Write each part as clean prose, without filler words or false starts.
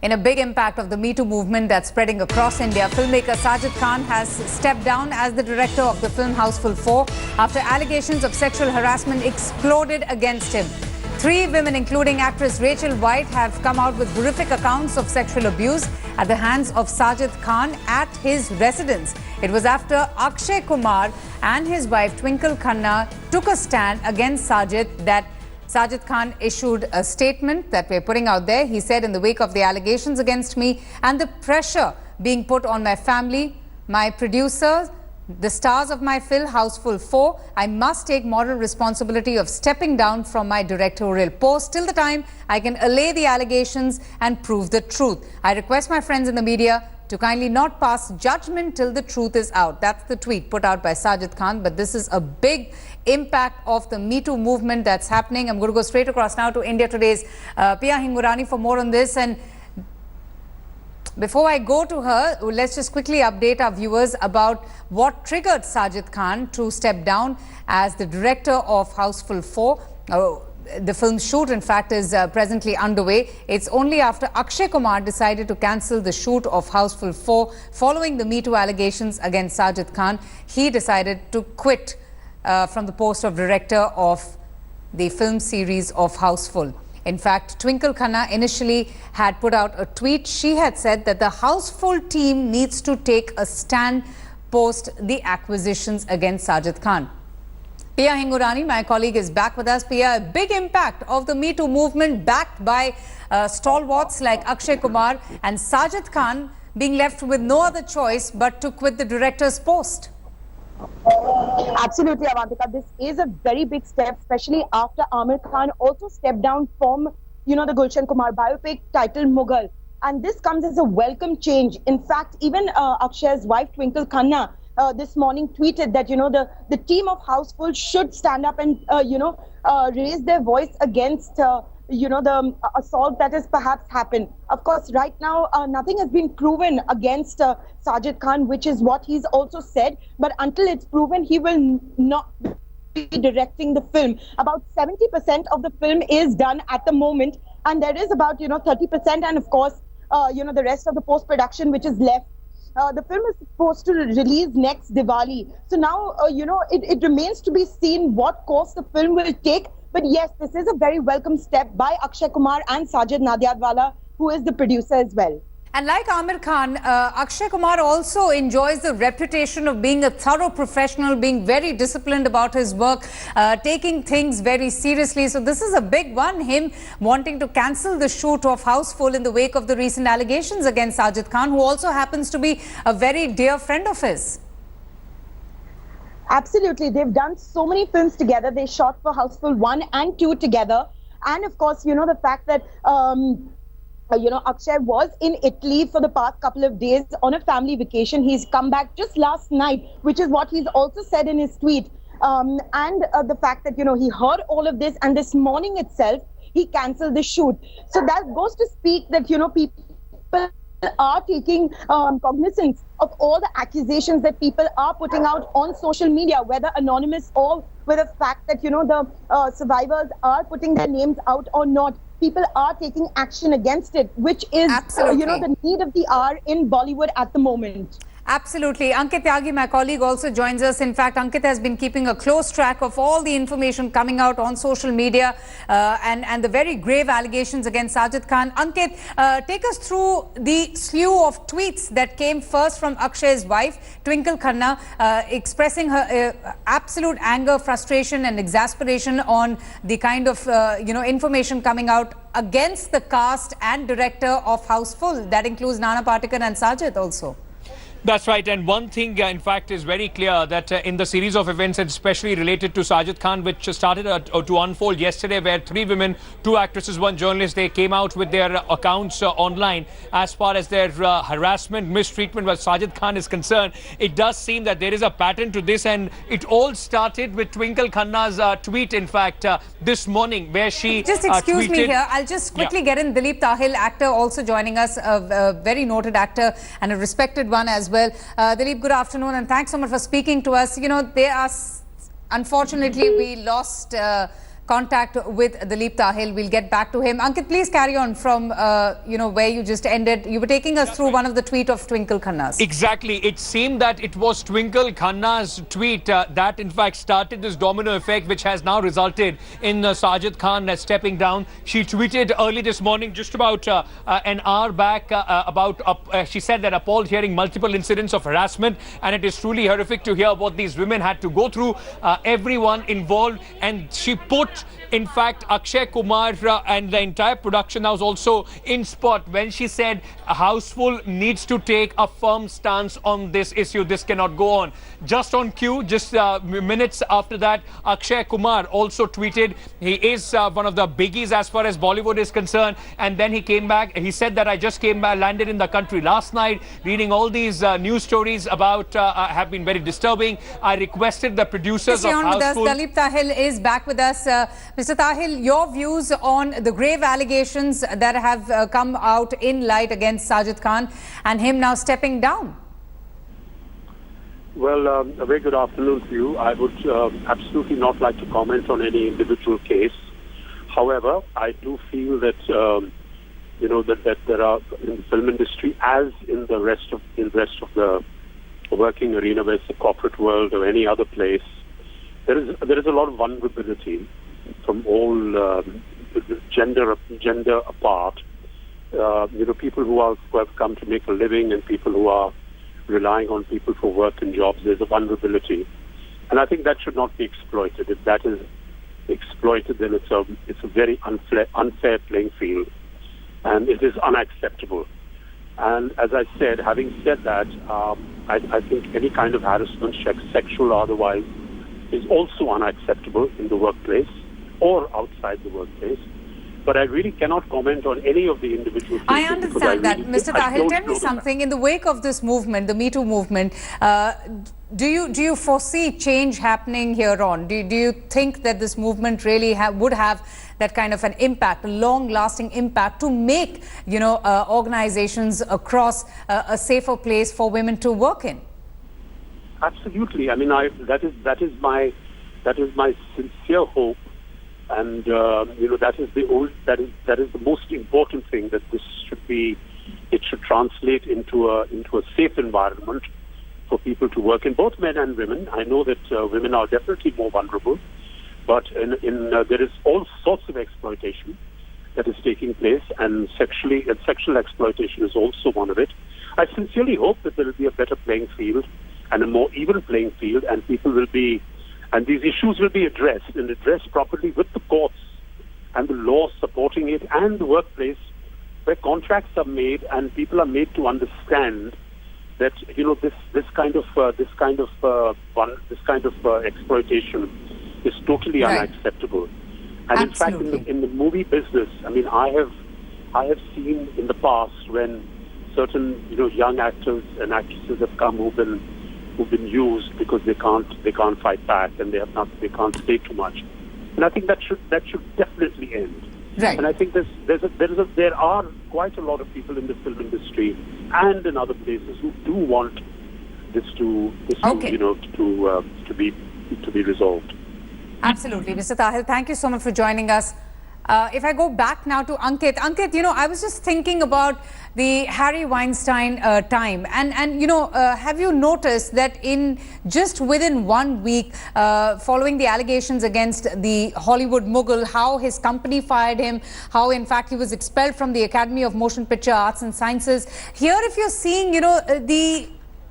In a big impact of the Me Too movement that's spreading across India, filmmaker Sajid Khan has stepped down as the director of the film Housefull 4 after allegations of sexual harassment exploded against him. 3 women, including actress Rachel White, have come out with horrific accounts of sexual abuse at the hands of Sajid Khan at his residence. It was after Akshay Kumar and his wife Twinkle Khanna took a stand against Sajid that Sajid Khan issued a statement that we're putting out there. He said, in the wake of the allegations against me and the pressure being put on my family, my producers, the stars of my film Housefull 4, I must take moral responsibility of stepping down from my directorial post till the time I can allay the allegations and prove the truth. I request my friends in the media to kindly not pass judgment till the truth is out. That's the tweet put out by Sajid Khan. But this is a big impact of the Me Too movement that's happening. I'm going to go straight across now to India Today's Pia Hingurani for more on this. And before I go to her, let's just quickly update our viewers about what triggered Sajid Khan to step down as the director of Housefull 4. The film's shoot, in fact, is presently underway. It's only after Akshay Kumar decided to cancel the shoot of Housefull 4 following the Me Too allegations against Sajid Khan. He decided to quit from the post of director of the film series of Housefull. In fact, Twinkle Khanna initially had put out a tweet. She had said that the Housefull team needs to take a stand post the accusations against Sajid Khan. Pia Hingurani, my colleague, is back with us. Pia, a big impact of the Me Too movement backed by stalwarts like Akshay Kumar and Sajid Khan being left with no other choice but to quit the director's post. Absolutely, Avantika. This is a very big step, especially after Amir Khan also stepped down from, the Gulshan Kumar biopic titled Mughal. And this comes as a welcome change. In fact, even Akshay's wife, Twinkle Khanna, this morning tweeted that, the team of Housefull should stand up and, raise their voice against, the assault that has perhaps happened. Of course, right now, nothing has been proven against Sajid Khan, which is what he's also said. But until it's proven, he will not be directing the film. About 70% of the film is done at the moment. And there is about, 30%. And of course, the rest of the post-production, which is left. The film is supposed to release next Diwali. So now, it remains to be seen what course the film will take. But yes, this is a very welcome step by Akshay Kumar and Sajid Nadiadwala, who is the producer as well. And like Amir Khan, Akshay Kumar also enjoys the reputation of being a thorough professional, being very disciplined about his work, taking things very seriously. So this is a big one, him wanting to cancel the shoot of Housefull in the wake of the recent allegations against Sajid Khan, who also happens to be a very dear friend of his. Absolutely. They've done so many films together. They shot for Housefull 1 and 2 together. And of course, the fact that, Akshay was in Italy for the past couple of days on a family vacation. He's come back just last night, which is what he's also said in his tweet. And the fact that, he heard all of this and this morning itself, he cancelled the shoot. So that goes to speak that, people are taking cognizance of all the accusations that people are putting out on social media, whether anonymous or with the fact that, the survivors are putting their names out or not. People are taking action against it, which is, the need of the hour in Bollywood at the moment. Absolutely. Ankit Tyagi, my colleague, also joins us. In fact, Ankit has been keeping a close track of all the information coming out on social media and the very grave allegations against Sajid Khan. Ankit, take us through the slew of tweets that came first from Akshay's wife, Twinkle Khanna, expressing her absolute anger, frustration and exasperation on the kind of, information coming out against the cast and director of Housefull. That includes Nana Patekar and Sajid also. That's right. And one thing, in fact, is very clear that in the series of events, and especially related to Sajid Khan, which started to unfold yesterday, where 3 women, 2 actresses, 1 journalist, they came out with their accounts online as far as their harassment, mistreatment with Sajid Khan is concerned. It does seem that there is a pattern to this, and it all started with Twinkle Khanna's tweet, in fact, this morning, where she just excuse me here. I'll just quickly get in Dilip Tahil, actor, also joining us, a very noted actor and a respected one as well. Dilip, good afternoon, and thanks so much for speaking to us. Unfortunately, we lost contact with Dalip Tahil. We'll get back to him. Ankit, please carry on from, where you just ended. You were taking us through one of the tweet of Twinkle Khanna's. Exactly. It seemed that it was Twinkle Khanna's tweet that in fact started this domino effect, which has now resulted in Sajid Khan stepping down. She tweeted early this morning, just about an hour back, she said that appalled hearing multiple incidents of harassment, and it is truly horrific to hear what these women had to go through, everyone involved. And she put, in fact, Akshay Kumar and the entire production house also in spot when she said Housefull needs to take a firm stance on this issue. This cannot go on. Just on cue, just minutes after that, Akshay Kumar also tweeted. He is one of the biggies as far as Bollywood is concerned. And then he came back. He said that I just came back, landed in the country last night. Reading all these news stories about have been very disturbing. I requested the producers of Housefull. Dalip Tahil is back with us. Mr. Tahil, your views on the grave allegations that have come out in light against Sajid Khan and him now stepping down? Well, a very good afternoon to you. I would absolutely not like to comment on any individual case. However, I do feel that that there are in the film industry, as in the rest of the working arena, whether it's the corporate world or any other place, there is a lot of vulnerability from all gender apart. People who have come to make a living and people who are relying on people for work and jobs. There's a vulnerability, and I think that should not be exploited. If that is exploited, then it's a very unfair playing field, and it is unacceptable. And as I said, having said that, I think any kind of harassment, sexual or otherwise, is also unacceptable in the workplace or outside the workplace. But I really cannot comment on any of the individual cases. I understand that. Mr. Tahil, tell me something. In the wake of this movement, the Me Too movement, do you foresee change happening here on? Do you think that this movement really would have that kind of an impact, a long-lasting impact, to make organizations across a safer place for women to work in? Absolutely. I mean, that is my sincere hope. And that is the most important thing, that it should translate into a safe environment for people to work in, both men and women. I know that women are definitely more vulnerable, but there is all sorts of exploitation that is taking place, and sexual exploitation is also one of it. I sincerely hope that there will be a better playing field and a more even playing field, and and these issues will be addressed properly with the courts and the law supporting it, and the workplace, where contracts are made and people are made to understand that this kind of exploitation is totally unacceptable. And absolutely. In fact, in the movie business, I mean, I have seen in the past when certain young actors and actresses have come who've been used because they can't fight back, and they can't say too much. And I think that should definitely end. Right. And I think there are quite a lot of people in the film industry and in other places who do want this to be resolved. Absolutely, Mr. Tahil. Thank you so much for joining us. If I go back now to Ankit, I was just thinking about the Harry Weinstein time, and have you noticed that within 1 week, following the allegations against the Hollywood mogul, how his company fired him, how in fact he was expelled from the Academy of Motion Picture Arts and Sciences. Here, if you're seeing,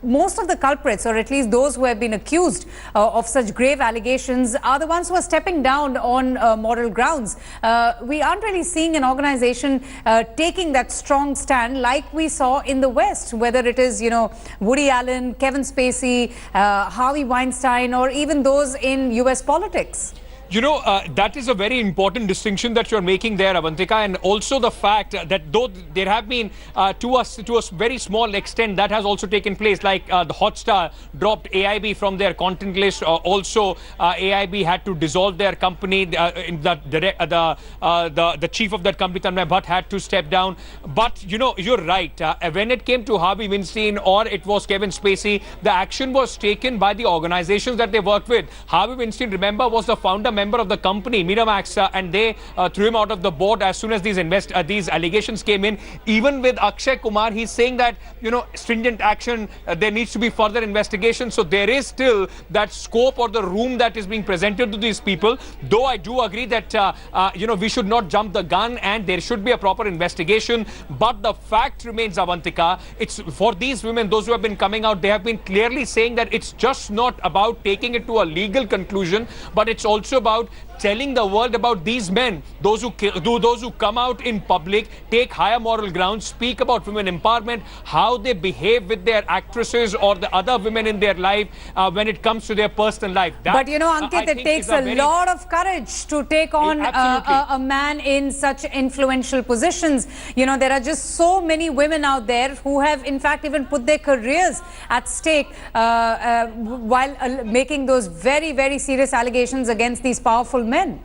most of the culprits, or at least those who have been accused of such grave allegations, are the ones who are stepping down on moral grounds. We aren't really seeing an organization taking that strong stand like we saw in the West, whether it is, Woody Allen, Kevin Spacey, Harvey Weinstein, or even those in US politics. That is a very important distinction that you're making there, Avantika, and also the fact that though there have been, to a very small extent, that has also taken place, like the Hotstar dropped AIB from their content list. Also, AIB had to dissolve their company. The chief of that company, Tanmay Bhatt, had to step down. But, you're right. When it came to Harvey Weinstein or it was Kevin Spacey, the action was taken by the organizations that they worked with. Harvey Weinstein, remember, was the founder member of the company, Miramax, and they threw him out of the board as soon as these allegations came in. Even with Akshay Kumar, he's saying that, stringent action, there needs to be further investigation. So there is still that scope or the room that is being presented to these people. Though I do agree that, we should not jump the gun and there should be a proper investigation. But the fact remains, Avantika, it's for these women, those who have been coming out, they have been clearly saying that it's just not about taking it to a legal conclusion, but it's also about telling the world about these men, those who come out in public, take higher moral ground, speak about women empowerment, how they behave with their actresses or the other women in their life when it comes to their personal life. That, but Ankit, it takes a lot of courage to take on a man in such influential positions. There are just so many women out there who have in fact even put their careers at stake while making those very, very serious allegations against these powerful men.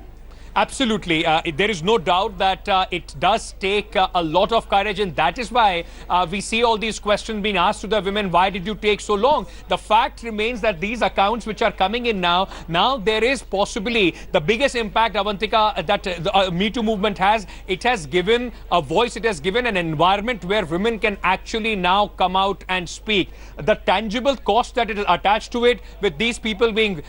Absolutely. There is no doubt that it does take a lot of courage, and that is why we see all these questions being asked to the women. Why did you take so long? The fact remains that these accounts which are coming in now there is possibly the biggest impact, Avantika, that the Me Too movement has. It has given a voice, it has given an environment where women can actually now come out and speak. The tangible cost that it is attached to it, with these people being,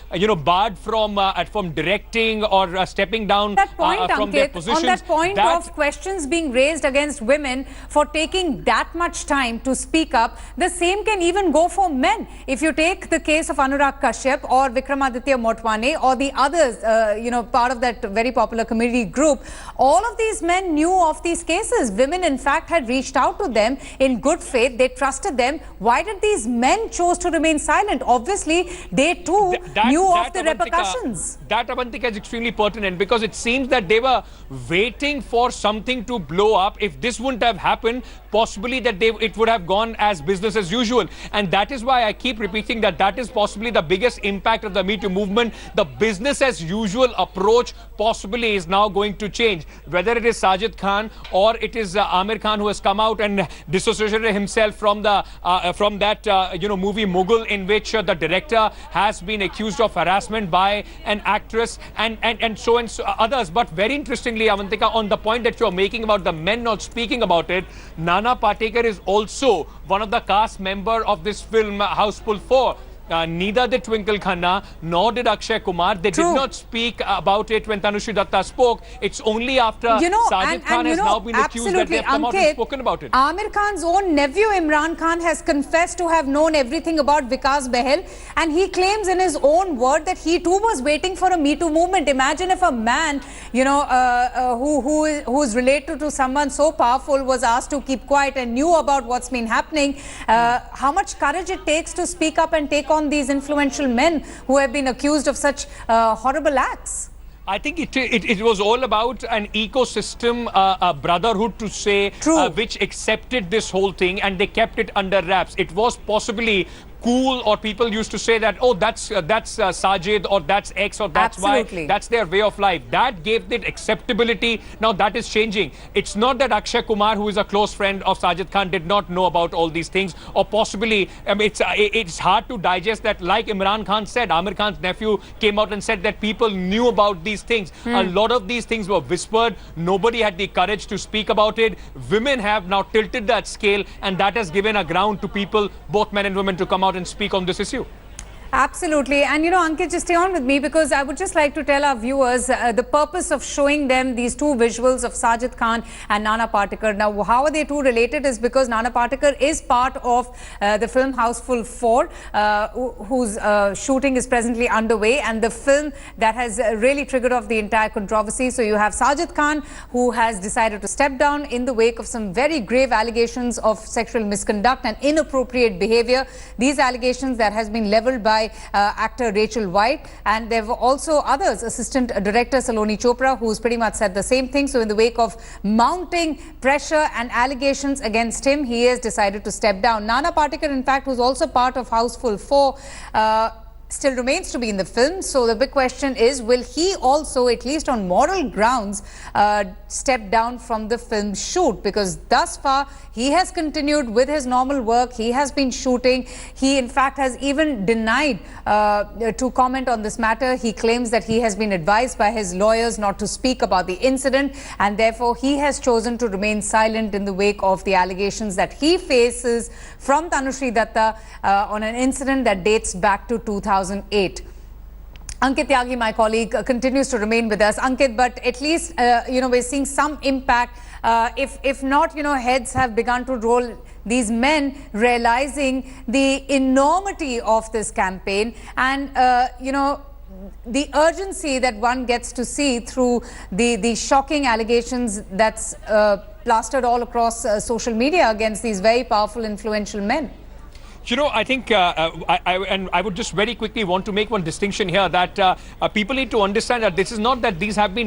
barred from directing or stepping down that point, from their positions. On that point of questions being raised against women for taking that much time to speak up, the same can even go for men. If you take the case of Anurag Kashyap or Vikramaditya Motwane or the others, part of that very popular comedy group, all of these men knew of these cases. Women, in fact, had reached out to them in good faith. They trusted them. Why did these men choose to remain silent? Obviously, they too knew of the repercussions. That, Avantika, is extremely pertinent because it seems that they were waiting for something to blow up. If this wouldn't have happened, possibly that it would have gone as business as usual. And that is why I keep repeating that is possibly the biggest impact of the Me Too movement. The business as usual approach possibly is now going to change. Whether it is Sajid Khan or it is Amir Khan, who has come out and dissociated himself from that movie Mughal, in which the director has been accused of harassment by an actress and so others. But very interestingly, Avantika, on the point that you're making about the men not speaking about it, Nana Patekar is also one of the cast member of this film Housefull 4. Neither did Twinkle Khanna nor did Akshay Kumar. They did not speak about it when Tanushree Datta spoke. It's only after Sajid Khan has now been accused that they have come out and spoken about it. Amir Khan's own nephew Imran Khan has confessed to have known everything about Vikas Behel, and he claims in his own word that he too was waiting for a Me Too movement. Imagine if a man, who is related to someone so powerful was asked to keep quiet and knew about what's been happening. How much courage it takes to speak up and take on these influential men who have been accused of such horrible acts. I think it was all about an ecosystem, a brotherhood to say, which accepted this whole thing and they kept it under wraps. It was possibly cool, or people used to say that, oh, that's Sajid, or that's X, or that's Y. That's their way of life. That gave it acceptability. Now that is changing. It's not that Akshay Kumar, who is a close friend of Sajid Khan, did not know about all these things, or possibly, it's hard to digest that. Like Imran Khan said, Amir Khan's nephew came out and said that people knew about these things. A lot of these things were whispered. Nobody had the courage to speak about it. Women have now tilted that scale, and that has given a ground to people, both men and women, to come out and speak on this issue. Absolutely. And Ankit, just stay on with me, because I would just like to tell our viewers the purpose of showing them these two visuals of Sajid Khan and Nana Patekar. Now, how are they two related is because Nana Patekar is part of the film Housefull 4, whose shooting is presently underway, and the film that has really triggered off the entire controversy. So you have Sajid Khan, who has decided to step down in the wake of some very grave allegations of sexual misconduct and inappropriate behavior. These allegations that has been leveled by actor Rachel White, and there were also others, assistant director Saloni Chopra, who's pretty much said the same thing. So in the wake of mounting pressure and allegations against him, he has decided to step down. Nana Patekar, in fact, who's also part of Housefull 4, still remains to be in the film. So the big question is, will he also, at least on moral grounds, step down from the film shoot? Because thus far, he has continued with his normal work. He has been shooting. He, in fact, has even denied to comment on this matter. He claims that he has been advised by his lawyers not to speak about the incident, and therefore he has chosen to remain silent in the wake of the allegations that he faces from Tanushree Datta on an incident that dates back to 2008. Ankit Tyagi, my colleague, continues to remain with us. Ankit, but at least, we're seeing some impact. If not, heads have begun to roll, these men realizing the enormity of this campaign and, the urgency that one gets to see through the shocking allegations that's plastered all across social media against these very powerful, influential men. I think I would just very quickly want to make one distinction here, that people need to understand that this is not that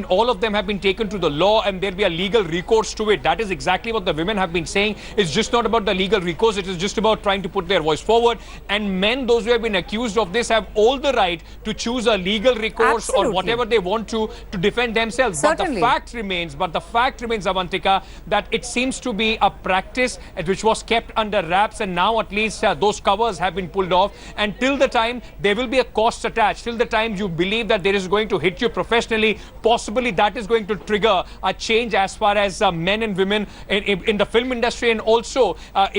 all of them have been taken to the law and there'll be a legal recourse to it. That is exactly what the women have been saying. It's just not about the legal recourse. It is just about trying to put their voice forward. And men, those who have been accused of this, have all the right to choose a legal recourse or whatever they want to defend themselves. Certainly. But the fact remains, Avantika, that it seems to be a practice which was kept under wraps, and now at least those covers have been pulled off, and till the time there will be a cost attached, till the time you believe that there is going to hit you professionally, possibly that is going to trigger a change as far as men and women in the film industry. And also,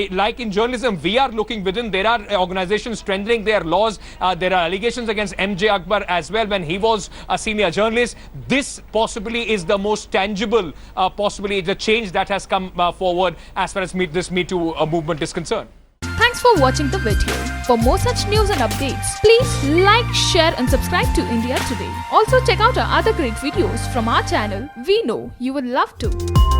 like in journalism, we are looking within. There are organizations strengthening their laws. There are allegations against MJ Akbar as well when he was a senior journalist. This possibly is the most tangible, possibly the change that has come forward as far as this Me Too movement is concerned. Thanks for watching the video. For more such news and updates, please like, share and subscribe to India Today. Also check out our other great videos from our channel. We know you would love to.